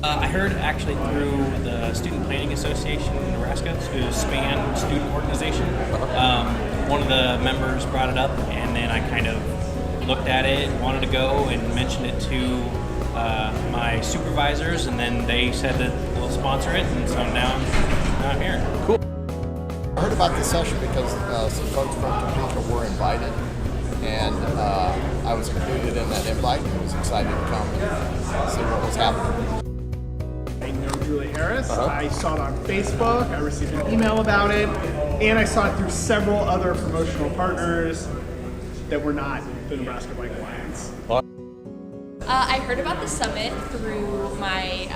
I heard actually through the Student Planning Association in Nebraska, the SPAN student organization. One of the members brought it up, and then I kind of looked at it, wanted to go, and mentioned it to my supervisors, and then they said that we'll sponsor it, and so now I'm here. Cool. I heard about this session because some folks from Topeka were invited, and I was included in that invite and was excited to come and see what was happening. I know Julie Harris. I saw it on Facebook. I received an email about it, and I saw it through several other promotional partners that were not the Nebraska Bike Alliance. I heard about the summit through my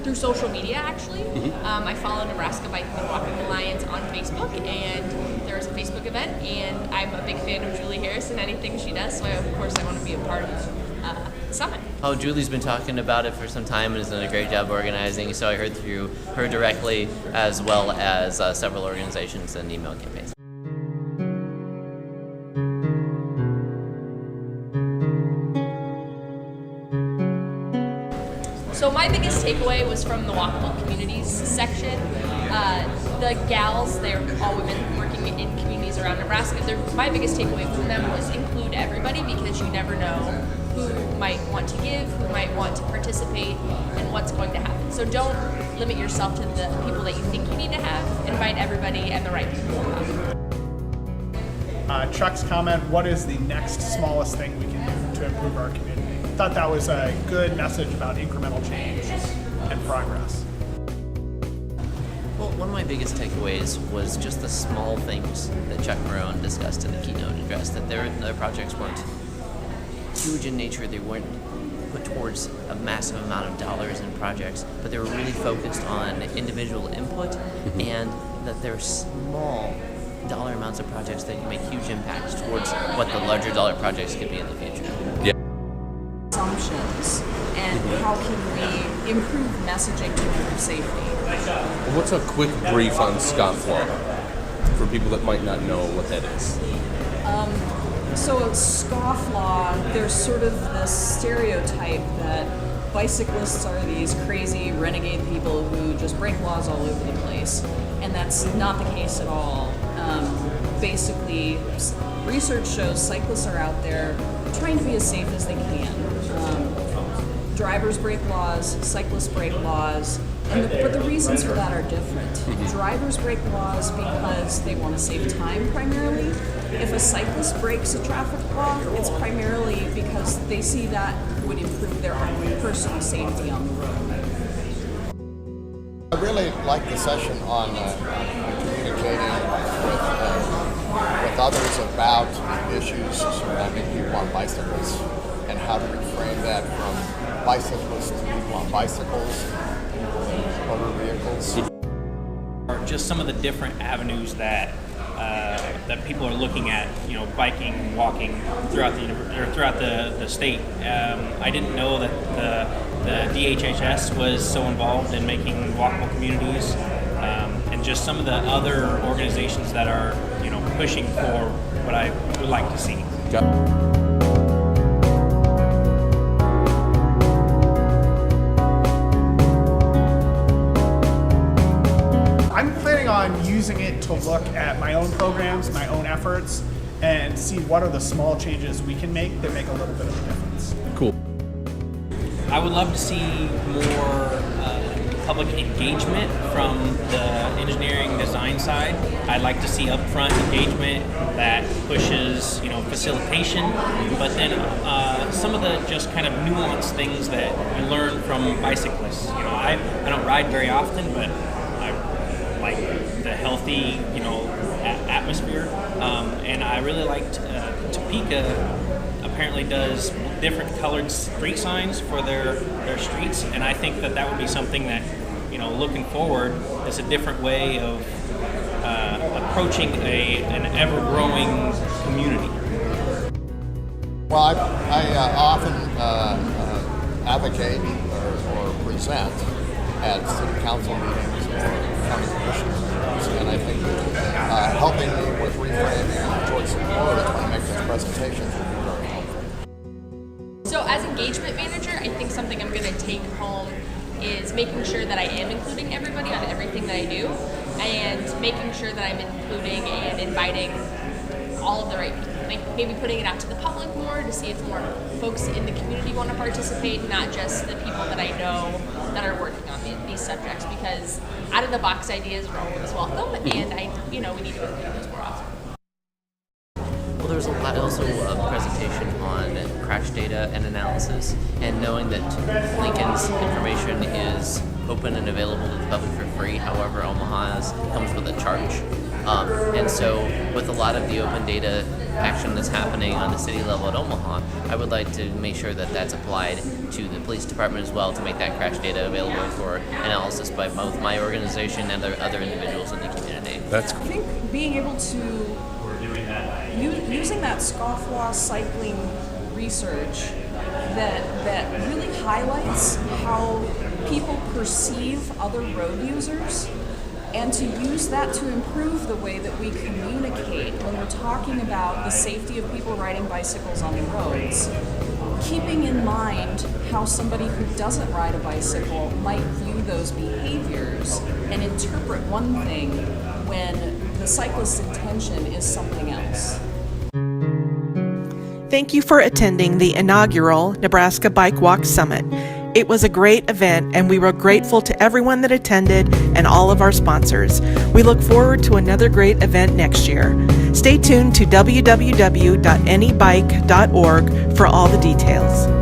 through social media, actually. I follow Nebraska Bike Walking Alliance on Facebook, and there was a Facebook event, and I'm a big fan of Julie Harris and anything she does, so of course I want to be a part of the summit. Oh, Julie's been talking about it for some time and has done a great job organizing, so I heard through her directly, as well as several organizations and email campaigns. So my biggest takeaway was from the walkable communities section. The gals, they're all women working in communities around Nebraska. My biggest takeaway from them was include everybody, because you never know who might want to give, who might want to participate, and what's going to happen. So don't limit yourself to the people that you think you need to have. Invite everybody and the right people to come. Chuck's comment, what is the next smallest thing we can do to improve our community? I thought that was a good message about incremental change and progress. Well, one of my biggest takeaways was just the small things that Chuck Marone discussed in the keynote address, that their projects weren't huge in nature, they weren't put towards a massive amount of dollars in projects, but they were really focused on individual input, and that they're small dollar amounts of projects that can make huge impacts towards what the larger dollar projects could be in the future. Yeah. Assumptions, and how can we improve messaging to improve safety? What's a quick brief on scofflaw for people that might not know what that is? So scofflaw, there's sort of this stereotype that bicyclists are these crazy renegade people who just break laws all over the place, and that's not the case at all. Basically, research shows cyclists are out there trying to be as safe as they can. Drivers break laws, cyclists break laws, but the reasons for that are different. Drivers break laws because they want to save time primarily. If a cyclist breaks a traffic law, it's primarily because they see that would improve their own personal safety on the road. I really liked the session on communicating with others about the issues surrounding people on bicycles and how to reframe that from bicyclists to people on bicycles, motor vehicles. Or just some of the different avenues that people are looking at, biking, walking throughout the state. I didn't know that the DHHS was so involved in making walkable communities, and just some of the other organizations that are pushing for what I would like to see. I'm planning on using it to look at my own programs, my own efforts, and see what are the small changes we can make that make a little bit of a difference. Cool. I would love to see more public engagement from the engineering design side. I'd like to see upfront engagement that pushes, facilitation, but then some of the just kind of nuanced things that you learn from bicyclists. I don't ride very often, but I like the healthy, atmosphere, and I really liked Topeka. Apparently does different colored street signs for their streets, and I think that would be something that, looking forward, is a different way of approaching an ever-growing community. Well, I often advocate or present at city council meetings or county commissioner meetings, and I think helping me with reframing towards the board when I make those presentations would be very helpful. So as engagement manager, I think something I'm going to take home is making sure that I am including everybody on everything that I do, and making sure that I'm including and inviting all of the right people. Maybe putting it out to the public more to see if more folks in the community want to participate, not just the people that I know that are working on these subjects, because out of the box ideas are always welcome, and we need to include those more often. Well, there was also a presentation on crash data and analysis, and knowing that Lincoln's information is open and available to the public for free. However, Omaha's comes with a charge. And so with a lot of the open data action that's happening on the city level at Omaha, I would like to make sure that that's applied to the police department as well, to make that crash data available for analysis by both my organization and other individuals in the community. That's I think being able to using that scofflaw cycling research that really highlights how people perceive other road users, and to use that to improve the way that we communicate when we're talking about the safety of people riding bicycles on the roads, keeping in mind how somebody who doesn't ride a bicycle might view those behaviors and interpret one thing when the cyclist's intention is something else. Thank you for attending the inaugural Nebraska Bike Walk Summit. It was a great event, and we were grateful to everyone that attended and all of our sponsors. We look forward to another great event next year. Stay tuned to www.nebike.org for all the details.